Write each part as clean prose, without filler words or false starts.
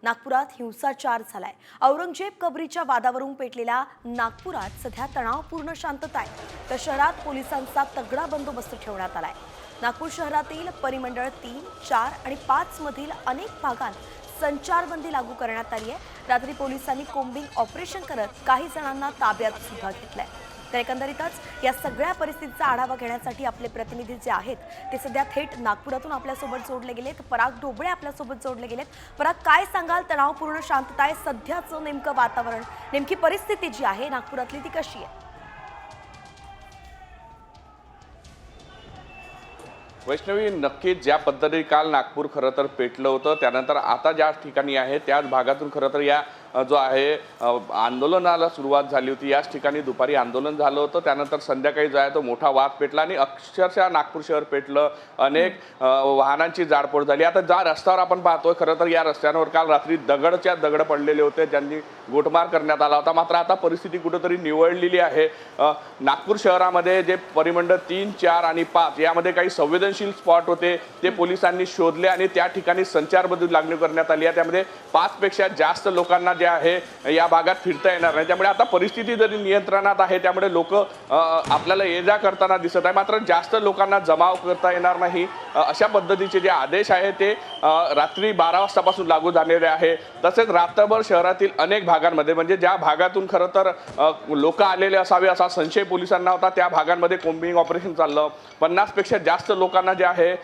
नागपुरात हिंसाचार झालाय। औरंगजेब कबरीच्या वादावरून पेटलेल्या नागपुरात सध्या तणावपूर्ण शांतता आहे। तर शहरात पोलिसांचा तगडा बंदोबस्त ठेवण्यात आलाय। नागपूर शहरातील परिमंडळ 3, 4 आणि 5 मधील अनेक भागांत संचारबंदी लागू करण्यात आली आहे। रात्री पोलिसांनी कोम्बिंग ऑपरेशन करत काही जणांना ताब्यात सुद्धा घेतलंय। तर एकंदरीतच या सगळ्या परिस्थितीचा आढावा घेण्यासाठी आपले प्रतिनिधी जे आहेत ते सध्या थेट नागपुरातून आपल्यासोबत जोडले गेलेत। पराग ढोबळे आपल्यासोबत जोडले गेलेत। पराग, काय सांगाल? तणावपूर्ण शांतता आहे, सध्याचं नेमकं वातावरण, नेमकी परिस्थिती जी आहे नागपुरातली ती कशी आहे? वैष्णवी, नक्कीच ज्या पद्धतीने काल नागपूर खरं तर पेटलं होतं, त्यानंतर आता ज्या ठिकाणी आहे त्याच भागातून खरं तर या जो आहे आंदोलनाला सुरुवात झाली होती। याच ठिकाणी दुपारी आंदोलन झालं होतं, त्यानंतर संध्याकाळी जो आहे तो मोठा वाद पेटला आणि अक्षरशः नागपूर शहर पेटलं। अनेक वाहनांची जाळपोळ झाली। आता ज्या रस्त्यावर आपण पाहतोय खरं तर या रस्त्यांवर काल रात्री दगड पडलेले होते, ज्यांनी गोटमार करण्यात आला होता। मात्र आता परिस्थिती कुठेतरी निवळलेली आहे। नागपूर शहरामध्ये जे परिमंडळ 3, 4 आणि 5 यामध्ये काही संवेदनशील स्पॉट होते, ते पोलिसांनी शोधले आणि त्या ठिकाणी संचारबंदी लागू करण्यात आली आहे। त्यामध्ये 5 पेक्षा जास्त लोकांना जे आहे या भागात फिरता येणार नाही। त्यामुळे आता परिस्थिती जरी नियंत्रणात आहे, त्यामुळे लोक आपल्याला ये-जा करताना दिसत आहे। मात्र जास्त लोकांना जमाव करता येणार नाही अशा पद्धतीचे जे आदेश आहे ते रात्री 12 वाजतापासून लागू झालेले आहे। तसेच रात्रभर शहरातील अनेक भागांमध्ये, म्हणजे ज्या भागातून खरं तर लोक आलेले असावे असा संशय पोलिसांना होता, त्या भागांमध्ये कोम्बिंग ऑपरेशन चाललं। 50 पेक्षा जास्त लोकांना जे आहे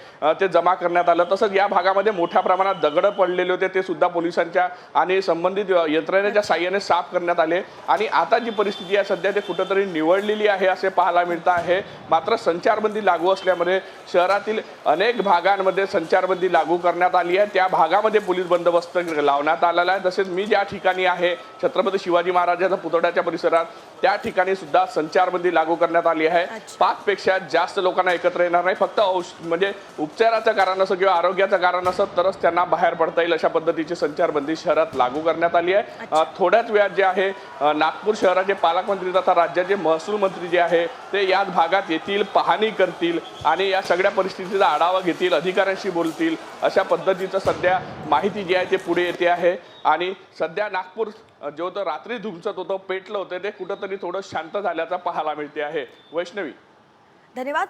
ते जमा करण्यात आलं। तसंच या भागामध्ये मोठ्या प्रमाणात दगड पडलेले होते, ते सुद्धा पोलिसांच्या आणि संबंधित यंत्रणेच्या साहाय्याने साफ करण्यात आले। आणि आता जी परिस्थिती आहे सध्या ते कुठेतरी निवळलेली आहे असे पाहायला मिळत आहे। मात्र संचारबंदी लागू असल्यामुळे शहरातील अनेक भागांमध्ये संचारबंदी लागू करण्यात आली आहे। त्या भागामध्ये पोलीस बंदोबस्त लावण्यात आलेला आहे। तसेच मी ज्या ठिकाणी आहे छत्रपती शिवाजी महाराजांच्या पुतळ्याच्या परिसरात, त्या ठिकाणी सुद्धा संचारबंदी लागू करण्यात आली आहे। 5 पेक्षा जास्त लोकांना एकत्र येणार नाही, फक्त म्हणजे उपचाराचं कारण असं किंवा आरोग्याचं कारण असं तरच त्यांना बाहेर पडता येईल अशा पद्धतीची संचारबंदी शहरात लागू करण्यात आली आहे। थोड्याच वेळात जे आहे नागपूर शहराचे पालकमंत्री तथा राज्याचे महसूल मंत्री जे आहे ते याच भागात येतील, पाहणी करतील आणि या सगळ्या परिस्थितीचा आढावा घेतील, अधिकाऱ्यांशी बोलतील अशा पद्धतीचं सध्या माहिती जी आहे ते पुढे येते आहे। आणि सध्या नागपूर जो तर रात्री धुमसत होतं, पेटलं होतं, ते कुठंतरी थोडं शांत झाल्याचं पाहायला मिळते आहे। वैष्णवी, धन्यवाद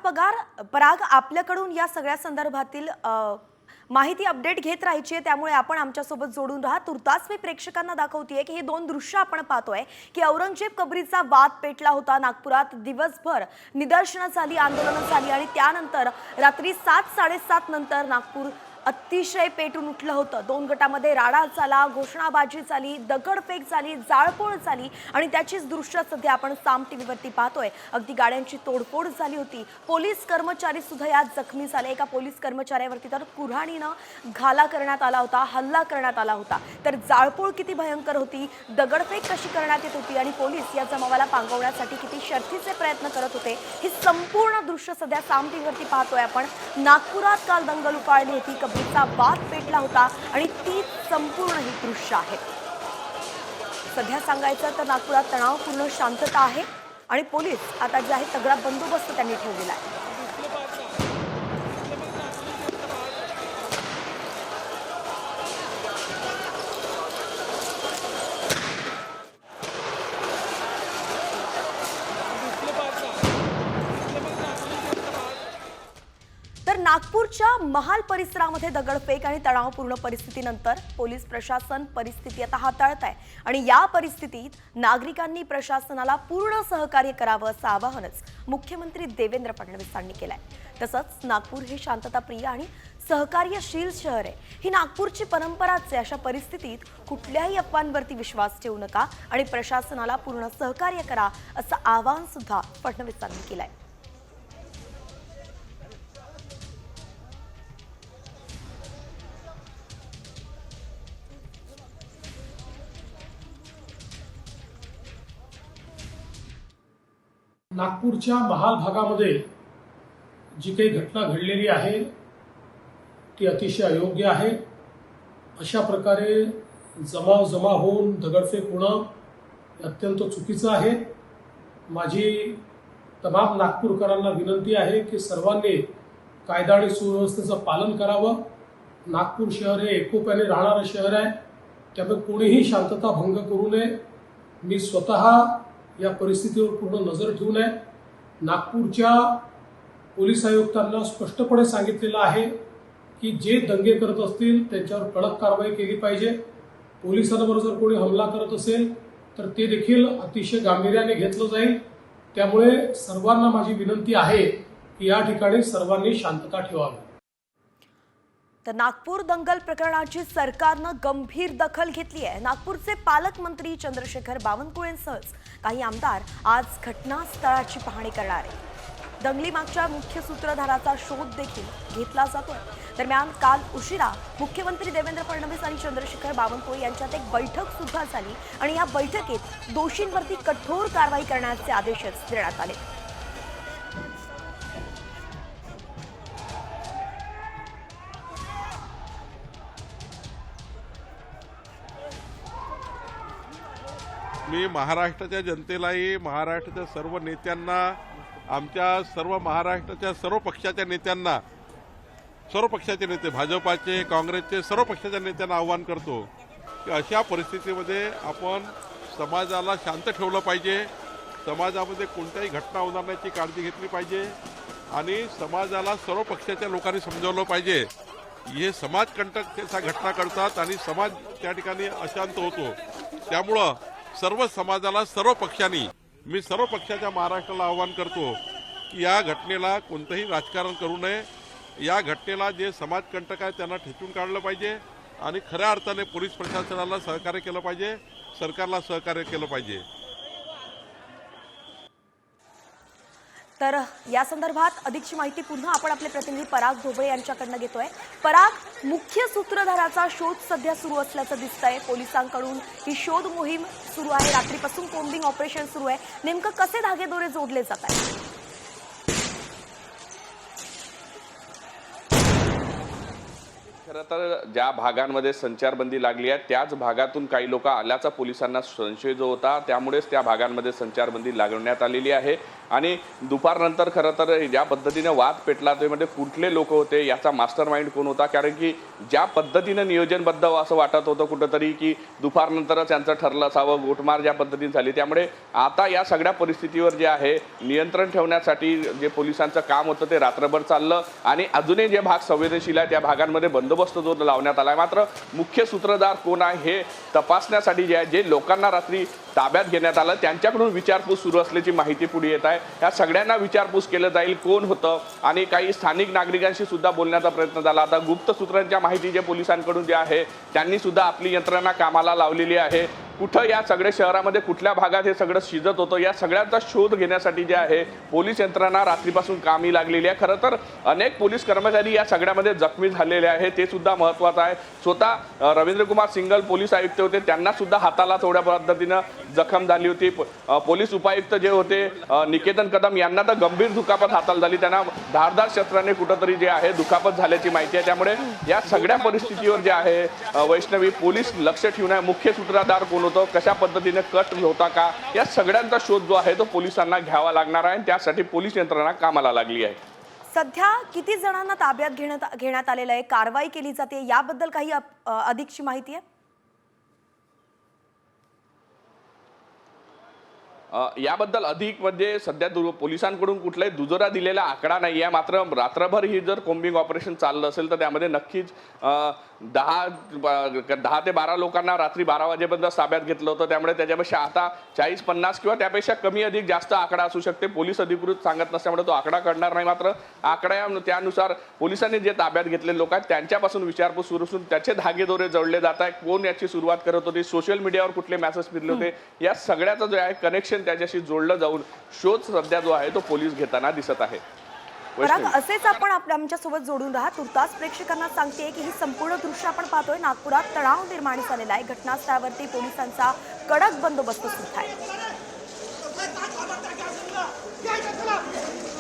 पराग, आपल्याकडून या सगळ्या संदर्भातील माहिती अपडेट घेत राहायची आहे, त्यामुळे आपण आमच्यासोबत जोडून राहा। तुर्तास मी प्रेक्षकांना दाखवतेय की हे 2 दृश्य आपण पाहतोय की औरंगजेब कबरीचा वाद पेटला होता नागपुरात। दिवसभर निदर्शनं झाली, आंदोलनं झाली आणि त्यानंतर रात्री 7, 7:30 नंतर नागपूर अतिशय पेटून उठलं होतं। 2 गटामध्ये राडा झाला, घोषणाबाजी झाली, दगडफेक झाली, जाळपोळ झाली आणि त्याचीच दृश्य सध्या आपण साम टीव्हीवरती पाहतोय। अगदी गाड्यांची तोडफोड झाली होती। पोलीस कर्मचारी सुद्धा यात जखमी झाले। एका पोलीस कर्मचाऱ्यावरती तर कुऱ्हाडीनं घाला करण्यात आला होता, हल्ला करण्यात आला होता। तर जाळपोळ किती भयंकर होती, दगडफेक कशी करण्यात येत होती आणि पोलीस या जमावाला पांगवण्यासाठी किती शर्थीचे प्रयत्न करत होते, ही संपूर्ण दृश्य सध्या साम टीव्हीवरती पाहतोय आपण। नागपुरात काल दंगल उफाळली होती, कबरीचा वाद पेटला होता आणि ती संपूर्ण ही दृश्य आहेत। सध्या सांगायचं तर नागपुरात तणावपूर्ण शांतता आहे आणि पोलीस आता जे आहे तगडा बंदोबस्त त्यांनी ठेवलेला आहे। तर नागपूरच्या महाल परिसरामध्ये दगडफेक आणि तणावपूर्ण परिस्थितीनंतर पोलीस प्रशासन परिस्थिती आता हाताळत आहे आणि या परिस्थितीत नागरिकांनी प्रशासनाला पूर्ण सहकार्य करावं असं आवाहनच मुख्यमंत्री देवेंद्र फडणवीसांनी केलंय। तसंच नागपूर हे शांतताप्रिय आणि सहकार्यशील शहर आहे, ही नागपूरची परंपराच आहे। अशा परिस्थितीत कुठल्याही अफवांवरती विश्वास ठेवू नका आणि प्रशासनाला पूर्ण सहकार्य करा असं आवाहन सुद्धा फडणवीसांनी केलंय। नागपूरच्या महाल भागामध्ये जी काही घटना घडलेली आहे ती अतिशय अयोग्य आहे। अशा प्रकारे जमा होऊन दगडफेक होणं अत्यंत चुकीचं आहे। माझी तमाम नागपूरकरांना विनंती आहे की सर्वांनी कायदा आणि सुव्यवस्थेचं पालन करावं। नागपूर शहर हे एकोप्याने राहणारं शहर आहे। त्यामुळे कोणीही शांतता भंग करू नये. मी स्वतः या परिस्थितीवर पूर्ण नजर ठेवून आहे. नागपूरच्या पोलीस आयुक्तांना स्पष्टपणे सांगितलेलं आहे की जे दंगे करत असतील त्यांच्यावर कडक कारवाई केली पाहिजे. पोलिसांवर जर कोणी हमला करत असेल तर ते देखील अतिशय गांभीर्याने घेतलं जाईल. त्यामुळे सर्वांना माझी विनंती आहे की या ठिकाणी सर्वांनी शांतता ठेवावी. तर नागपूर दंगल प्रकरणाची सरकारनं गंभीर दखल घेतली आहे. नागपूरचे पालकमंत्री चंद्रशेखर बावनकुळेंसह काही आमदार आज घटनास्थळाची पाहणी करणार आहेत. दंगलीमागच्या मुख्य सूत्रधाराचा शोध देखील घेतला जातोय. दरम्यान काल उशिरा मुख्यमंत्री देवेंद्र फडणवीस आणि चंद्रशेखर बावनकुळे यांच्यात एक बैठक सुद्धा झाली आणि या बैठकीत दोषींवरती कठोर कारवाई करण्याचे आदेशच देण्यात आले. मी महाराष्ट्राच्या जनतेलाही, महाराष्ट्राच्या सर्व नेत्यांना, आमच्या सर्व महाराष्ट्राच्या सर्व पक्षाच्या नेत्यांना, सर्व पक्षाचे नेते, भाजपाचे, काँग्रेसचे, सर्व पक्षाच्या नेत्यांना आव्हान करतो की अशा परिस्थितीमध्ये आपण समाजाला शांत ठेवलं पाहिजे. समाजामध्ये कोणत्याही घटना होणार नाही याची काळजी घेतली पाहिजे आणि समाजाला सर्व पक्षाच्या लोकांनी समजावलं पाहिजे. हे समाजकंटकच्या घटना घडतात आणि समाज त्या ठिकाणी अशांत होतो. त्यामुळं सर्व समाजाला, सर्व पक्षांनी, मी सर्व पक्षाच्या महाराष्ट्राला आवाहन करतो की या घटनेला कोणतंही राजकारण करू नये. या घटनेला जे समाजकंटक आहे त्यांना ठेचून काढलं पाहिजे आणि खऱ्या अर्थाने पोलीस प्रशासनाला सहकार्य केलं पाहिजे, सरकारला सहकार्य केलं पाहिजे. तर या संदर्भात अधिकची माहिती पुन्हा आपण आपले प्रतिनिधी पराग ढोबळे यांच्याकडनं घेतोय. पराग, मुख्य सूत्रधाराचा शोध सध्या सुरू असल्याचं दिसतंय. पोलिसांकडून ही शोध मोहीम सुरू आहे. रात्रीपासून कोम्बिंग ऑपरेशन सुरू आहे. नेमकं कसे धागेदोरे जोडले जात आहेत? खरं तर ज्या भागांमध्ये संचारबंदी लागली आहे त्याच भागातून काही लोक आल्याचा पोलिसांना संशय जो होता, त्यामुळेच त्या भागांमध्ये संचारबंदी लागवण्यात आलेली आहे. आणि दुपारनंतर खरं तर ज्या पद्धतीने वाद पेटला त्यामध्ये कुठले लोक होते, याचा मास्टर माइंड कोण होता, कारण की ज्या पद्धतीनं नियोजनबद्ध असं वाटत होतं कुठंतरी की दुपारनंतरच त्यांचं ठरलं असावं, गोटमार ज्या पद्धतीने झाली. त्यामुळे आता या सगळ्या परिस्थितीवर जे आहे नियंत्रण ठेवण्यासाठी जे पोलिसांचं काम होतं ते रात्रभर चाललं आणि अजूनही जे भाग संवेदनशील आहे त्या भागांमध्ये बंदोबस्त जो लावण्यात आला आहे. मात्र मुख्य सूत्रधार कोण आहे हे तपासण्यासाठी जे आहे, जे लोकांना रात्री ताब्यात घेण्यात आलं त्यांच्याकडून विचारपूस सुरू असल्याची माहिती पुढे येत आहे. या सगळ्यांना विचारपूस केलं जाईल कोण होतं आणि काही स्थानिक नागरिकांशी सुद्धा बोलण्याचा प्रयत्न झाला. आता गुप्त सूत्रांच्या माहिती जे पोलिसांकडून जे आहे त्यांनी सुद्धा आपली यंत्रणा कामाला लावलेली आहे. कुठं या सगळ्या शहरामध्ये कुठल्या भागात हे सगळं शिजत होतं या सगळ्यांचा शोध घेण्यासाठी जे आहे पोलीस यंत्रणा रात्रीपासून कामी लागलेली आहे. खरं तर अनेक पोलीस कर्मचारी या सगळ्यामध्ये जखमी झालेले आहे, ते सुद्धा महत्त्वाचं आहे. स्वतः रवींद्र कुमार सिंगल पोलीस आयुक्त होते, त्यांना सुद्धा हाताला थोड्या पद्धतीनं जखम झाली होती. पोलीस उपायुक्त जे होते निकेतन कदम यांना तर गंभीर दुखापत हाताला झाली, त्यांना धारदार शस्त्राने कुठंतरी जे आहे दुखापत झाल्याची माहिती आहे. त्यामुळे या सगळ्या परिस्थितीवर जे आहे वैष्णवी पोलीस लक्ष ठेवून आहे. मुख्य सूत्रधार कोण होतं, कशा पद्धतीने कट होता का, या सगळ्यांचा शोध जो आहे तो पोलिसांना घ्यावा लागणार आहे. त्यासाठी पोलीस यंत्रणा कामाला लागली आहे. सध्या किती जणांना ताब्यात घेण्यात आलेलं आहे, कारवाई केली जाते, याबद्दल काही अधिकची माहिती आहे? याबद्दल अधिक म्हणजे सध्या पोलिसांकडून कुठलाही दुजोरा दिलेला आकडा नाही आहे. मात्र रात्रभर ही जर कोम्बिंग ऑपरेशन चाललं असेल तर त्यामध्ये नक्कीच 10 ते 12 लोकांना रात्री 12 वाजेपर्यंत ताब्यात घेतलं होतं. त्यामुळे त्याच्यापेक्षा आता 40-50 किंवा त्यापेक्षा कमी अधिक जास्त आकडा असू शकते. पोलीस अधिकृत सांगत नसल्यामुळे तो आकडा कळणार नाही. मात्र आकडा त्यानुसार पोलिसांनी जे ताब्यात घेतलेले लोक आहेत त्यांच्यापासून विचारपूस सुरू असून त्याचे धागेदोरे जोडले जात आहे. कोण याची सुरुवात करत होती, सोशल मीडियावर कुठले मेसेज फिरले होते, या सगळ्याचं जे आहे कनेक्शन त्याच्याशी जोडलं जाऊन शोध सध्या जो आहे तो पोलीस घेताना दिसत आहे. असेच आपण आमच्या सोबत जोडून राहा. तुर्तास प्रेक्षकांना सांगते की ही संपूर्ण दृश्य आपण पाहतोय. नागपुरात तणाव निर्माण झालेला आहे. घटनास्थळावरती पोलिसांचा कडक बंदोबस्त सुद्धा आहे.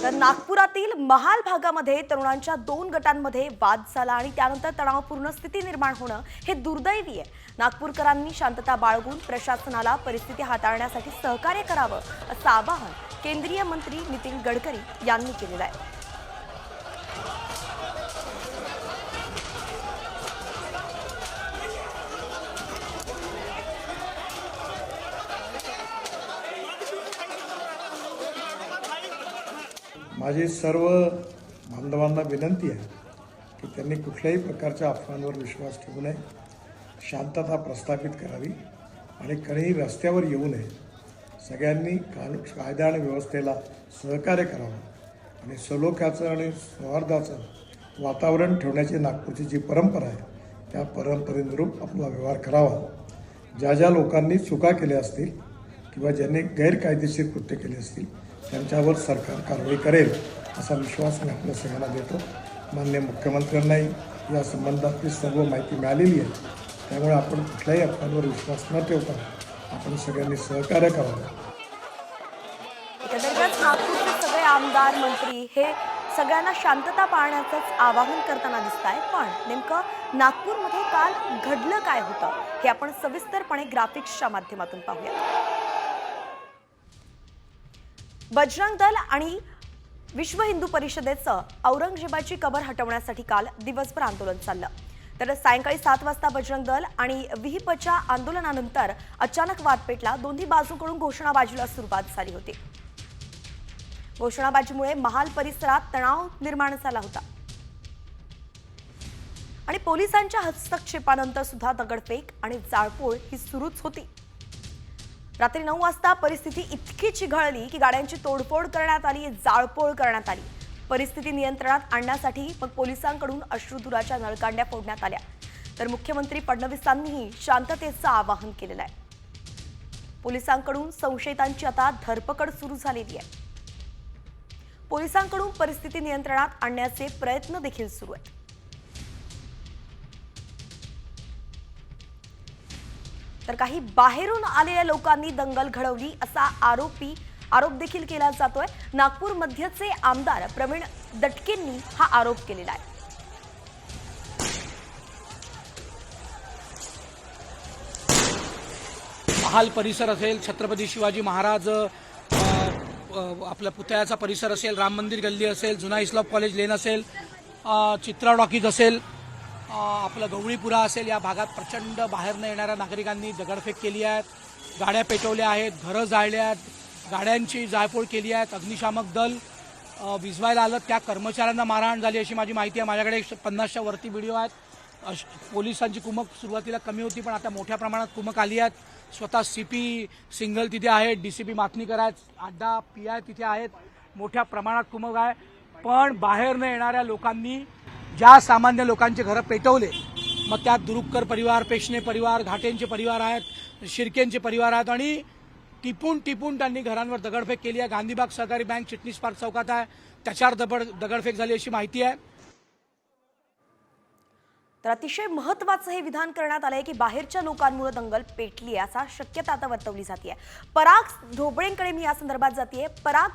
तर नागपुरातील महाल भागामध्ये तरुणांच्या 2 गटांमध्ये वाद झाला आणि त्यानंतर तणावपूर्ण स्थिती निर्माण होणं हे दुर्दैवी आहे. नागपूरकरांनी शांतता बाळगून प्रशासनाला परिस्थिती हाताळण्यासाठी सहकार्य करावं असं आवाहन केंद्रीय मंत्री नितीन गडकरी यांनी केलेलं आहे. माझी सर्व बांधवांना विनंती आहे की त्यांनी कुठल्याही प्रकारच्या अफवांवर विश्वास ठेवू नये, शांतता प्रस्थापित करावी आणि कोणीही रस्त्यावर येऊ नये. सगळ्यांनी कायदा आणि व्यवस्थेला सहकार्य करावं आणि सलोख्याचं आणि सौहार्दाचं वातावरण ठेवण्याची नागपूरची जी परंपरा आहे त्या परंपरेनुरूप आपला व्यवहार करावा. ज्या ज्या लोकांनी चुका केल्या असतील किंवा ज्यांनी गैरकायदेशीर कृत्य केले असतील त्यांच्यावर सरकार कारवाई करेल असा विश्वास मी आपल्या सगळ्यांना देतो. माननीय मुख्यमंत्र्यांनाही या संबंधातली सर्व माहिती मिळालेली आहे. त्यामुळे आपण कुठल्याही अफवांवर विश्वास न ठेवता आपण सगळ्यांनी सहकार्य करावं. एकंदरीतच नागपूरचे सगळे आमदार मंत्री हे सगळ्यांना शांतता पाळण्याचंच आवाहन करताना दिसत आहे. पण नेमकं नागपूरमध्ये काल घडलं काय होतं हे आपण सविस्तरपणे ग्राफिक्सच्या माध्यमातून पाहूया. बजरंग दल आणि विश्व हिंदू परिषदेचं औरंगजेबाची कबर हटवण्यासाठी काल दिवसभर आंदोलन चाललं. तर सायंकाळी 7 वाजता बजरंग दल आणि विहिपच्या आंदोलनानंतर अचानक वाद पेटला. दोन्ही बाजूंकडून घोषणाबाजीला सुरुवात झाली होती. घोषणाबाजीमुळे महाल परिसरात तणाव निर्माण झाला होता आणि पोलिसांच्या हस्तक्षेपानंतर सुद्धा दगडफेक आणि जाळपोळ ही सुरूच होती. रात्री 9 वाजता परिस्थिती इतकी चिघळली की गाड्यांची तोडफोड करण्यात आली, जाळपोळ करण्यात आली. परिस्थिती नियंत्रणात आणण्यासाठी मग पोलिसांकडून अश्रुधुराच्या नळकांड्या फोडण्यात आल्या. तर मुख्यमंत्री फडणवीसांनीही शांततेचं आवाहन केलेलं आहे. पोलिसांकडून संशयितांची आता धरपकड सुरू झालेली आहे. पोलिसांकडून परिस्थिती नियंत्रणात आणण्याचे प्रयत्न देखील सुरू आहेत. तर काही बाहेरून आलेल्या लोकांनी दंगल घडवली असा आरोप देखील केला जातोय. नागपूर मध्यचे आमदार प्रवीण दटकेंनी हा आरोप केलेला आहे. महाल परिसर असेल, छत्रपती शिवाजी महाराज आपल्या पुतळ्याचा परिसर असेल, राम मंदिर गल्ली असेल, जुना इस्लाम कॉलेज लेन असेल, चित्रा टॉकीज असेल, आपलं गवळीपुरा असेल, या भागात प्रचंड बाहेरनं येणाऱ्या नागरिकांनी दगडफेक केली आहे, गाड्या पेटवल्या आहेत, घरं जाळली आहेत, गाड्यांची जाळपोळ केली आहे. अग्निशामक दल विझवायला आलं, त्या कर्मचाऱ्यांना मारहाण झाली अशी माझी माहिती आहे. माझ्याकडे 50च्या वरती व्हिडिओ आहेत. पोलिसांची कुमक सुरुवातीला कमी होती पण आता मोठ्या प्रमाणात कुमक आली आहेत. स्वतः CP सिंगल तिथे आहेत, DCP मातनीकर आहेत, अड्डा PI तिथे आहेत. मोठ्या प्रमाणात कुमक आहे. पण बाहेरनं येणाऱ्या लोकांनी ज्या सामान्य लोकांचे घरं पेटवले, मग त्यात दुरुपकर परिवार, पेशणे परिवार, घाटेंचे परिवार आहेत, शिर्केंचे परिवार आहेत आणि टिपून त्यांनी घरांवर दगडफेक केली आहे. गांधीबाग सहकारी बँक चिटणीस पार्क चौकात आहे, त्याच्यावर दगडफेक झाली अशी माहिती आहे. तर अतिशय महत्त्वाचं हे विधान करण्यात आलंय की बाहेरच्या लोकांमुळे दंगल पेटली आहे असा शक्यता आता वर्तवली जाते. पराग ढोबळेंकडे मी या संदर्भात जाते. पराग,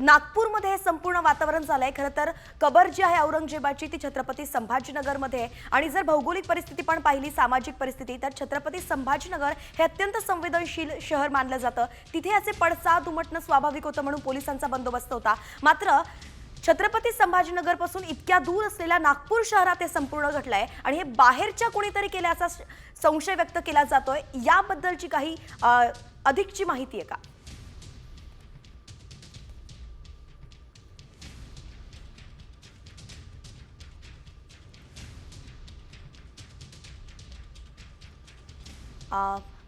नागपूरमध्ये हे संपूर्ण वातावरण झालंय. खरं तर कबर जी आहे औरंगजेबाची ती छत्रपती संभाजीनगरमध्ये आहे आणि जर भौगोलिक परिस्थिती पण पाहिली, सामाजिक परिस्थिती, तर छत्रपती संभाजीनगर हे अत्यंत संवेदनशील शहर मानलं जातं. तिथे असे पडसाद उमटणं स्वाभाविक होतं म्हणून पोलिसांचा बंदोबस्त होता. मात्र छत्रपती संभाजीनगर पासून इतक्या दूर असलेल्या नागपूर शहरात हे संपूर्ण घडलंय आणि हे बाहेरच्या कोणीतरी केल्याचा संशय व्यक्त केला जातोय. याबद्दलची काही अधिकची माहिती आहे का?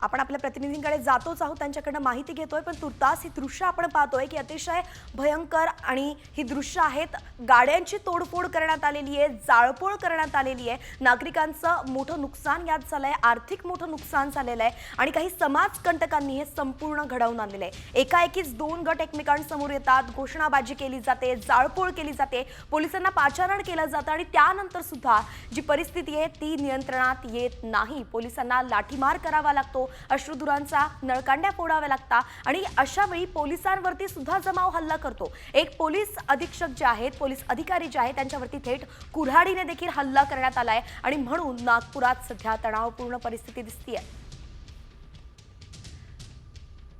आपण आपल्या प्रतिनिधींकडे जातोच आहोत, त्यांच्याकडनं माहिती घेतोय. पण तुर्तास ही दृश्य आपण पाहतोय की अतिशय भयंकर आणि ही दृश्य आहेत. गाड्यांची तोडफोड करण्यात आलेली आहे, जाळपोळ करण्यात आलेली आहे, नागरिकांचं मोठं नुकसान यात झालंय, आर्थिक मोठं नुकसान झालेलं आहे आणि काही समाजकंटकांनी हे संपूर्ण घडवून आणलेलं आहे. एकाएकीच 2 गट एकमेकांसमोर येतात, घोषणाबाजी केली जाते, जाळपोळ केली जाते, पोलिसांना पाचारण केलं जातं आणि त्यानंतर सुद्धा जी परिस्थिती आहे ती नियंत्रणात येत नाही. पोलिसांना लाठीमार करावा लागतो, अश्रुधुरांचा नळकांड्या फोडाव्या लागतात आणि अशा वेळी पोलिसांवरती सुद्धा जमाव हल्ला करतो. एक पोलीस अधीक्षक जे आहेत, पोलीस अधिकारी जे आहेत, त्यांच्यावरती थेट कुऱ्हाडीने देखील हल्ला करण्यात आलाय आणि म्हणून नागपुरात सध्या तणावपूर्ण परिस्थिती दिसतीये.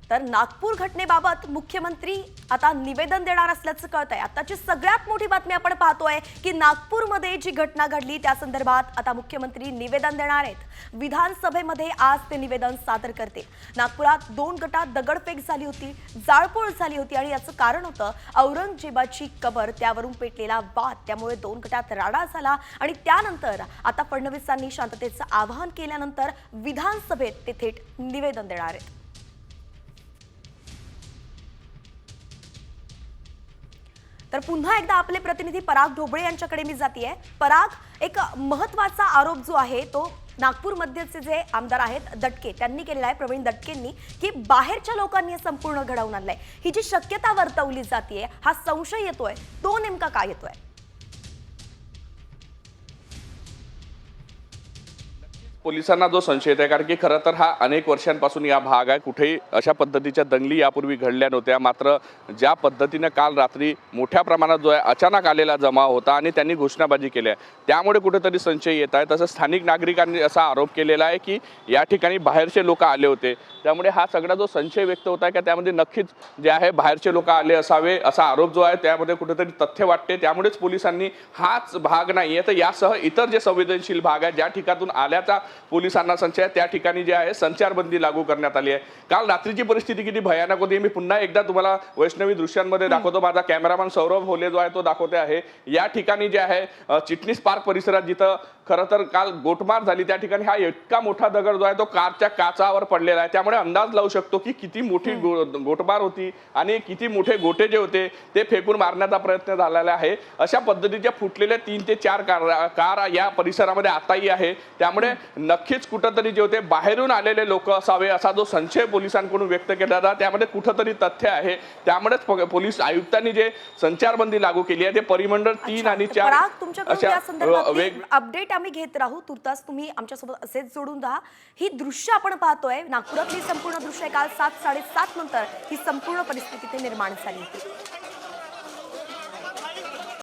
तर नागपूर घटनेबाबत मुख्यमंत्री आता निवेदन देणार असल्याचं कळत आहे। आताची सगळ्यात मोठी बातमी आपण पाहतोय की नागपूरमध्ये जी घटना घडली त्या संदर्भात आता मुख्यमंत्री निवेदन देणार आहेत। विधानसभेमध्ये आज ते निवेदन सादर करतील। नागपुरात 2 गटात दगडफेक झाली होती, जाळपोळ झाली होती आणि याचं कारण होतं औरंगजेबाची कबर, त्यावरून पेटलेला वाद। त्यामुळे 2 गटात राडा झाला आणि त्यानंतर आता फडणवीसांनी शांततेचं आवाहन केल्यानंतर विधानसभेत ते थेट निवेदन देणार आहेत। तर पुन्हा एकदा आपले प्रतिनिधी पराग ढोबळे यांच्याकडे मी जातीये। पराग, एक महत्त्वाचा आरोप जो आहे तो नागपूर मध्यचे जे आमदार आहेत दटके त्यांनी केलेला आहे, प्रवीण दटकेंनी, की बाहेरच्या लोकांनी हे संपूर्ण घडवून आणलंय। ही जी शक्यता वर्तवली जातीये, हा संशय येतोय, तो नेमका काय येतोय? पोलिसांना जो संशय आहे, कारण की खरं तर हा अनेक वर्षांपासून या भाग आहे, कुठेही अशा पद्धतीच्या दंगली यापूर्वी घडल्या नव्हत्या। मात्र ज्या पद्धतीने काल रात्री मोठ्या प्रमाणात जो आहे अचानक आलेला जमाव होता आणि त्यांनी घोषणाबाजी केली आहे, त्यामुळे कुठेतरी संशय येत आहे। तसंच स्थानिक नागरिकांनी असा आरोप केलेला आहे की या ठिकाणी बाहेरचे लोक आले होते, त्यामुळे हा सगळा जो संशय व्यक्त होत आहे की त्यामध्ये नक्कीच जे आहे बाहेरचे लोक आले असावे असा आरोप जो आहे त्यामध्ये कुठेतरी तथ्य वाटते। त्यामुळेच पोलिसांनी हाच भाग नाही आहे तर यासह इतर जे संवेदनशील भाग आहेत ज्या ठिकाणातून आल्याचा पोलिसांना संशय आहे, त्या ठिकाणी जे आहे संचारबंदी लागू करण्यात आली आहे। काल रात्रीची परिस्थिती किती भयानक होती मी पुन्हा एकदा तुम्हाला वैष्णवी दृश्यांमध्ये दाखवतो। माझा कॅमेरामॅन सौरभ होले जो आहे तो दाखवते आहे। या ठिकाणी जे आहे चिटणीस पार्क परिसरात जिथं खरं तर काल गोटमार झाली त्या ठिकाणी हा इतका मोठा दगड जो आहे तो कारच्या काचावर पडलेला आहे, त्यामुळे अंदाज लावू शकतो की किती मोठी गोटमार होती आणि किती मोठे गोटे जे होते ते फेकून मारण्याचा प्रयत्न झालेला आहे। अशा पद्धतीच्या फुटलेल्या 3 ते 4 कार या परिसरामध्ये आताही आहे, त्यामुळे नक्कीच कुठंतरी जे होते बाहेरून आलेले लोक असावे असा जो संशय पोलिसांकडून व्यक्त केला जातो, त्यामध्ये कुठंतरी तथ्य आहे। त्यामुळेच पोलीस आयुक्तांनी जे संचारबंदी लागू केली आहे ते परिमंडळ 3 आणि 4 अशा अपडेट आम्ही घेत राहू। तुर्तास तुम्ही आमच्यासोबत असेच जोडून राहा। ही दृश्य आपण पाहतोय नागपुरातली संपूर्ण दृश्य काल 7:30 नंतर ही संपूर्ण परिस्थिती निर्माण झाली होती।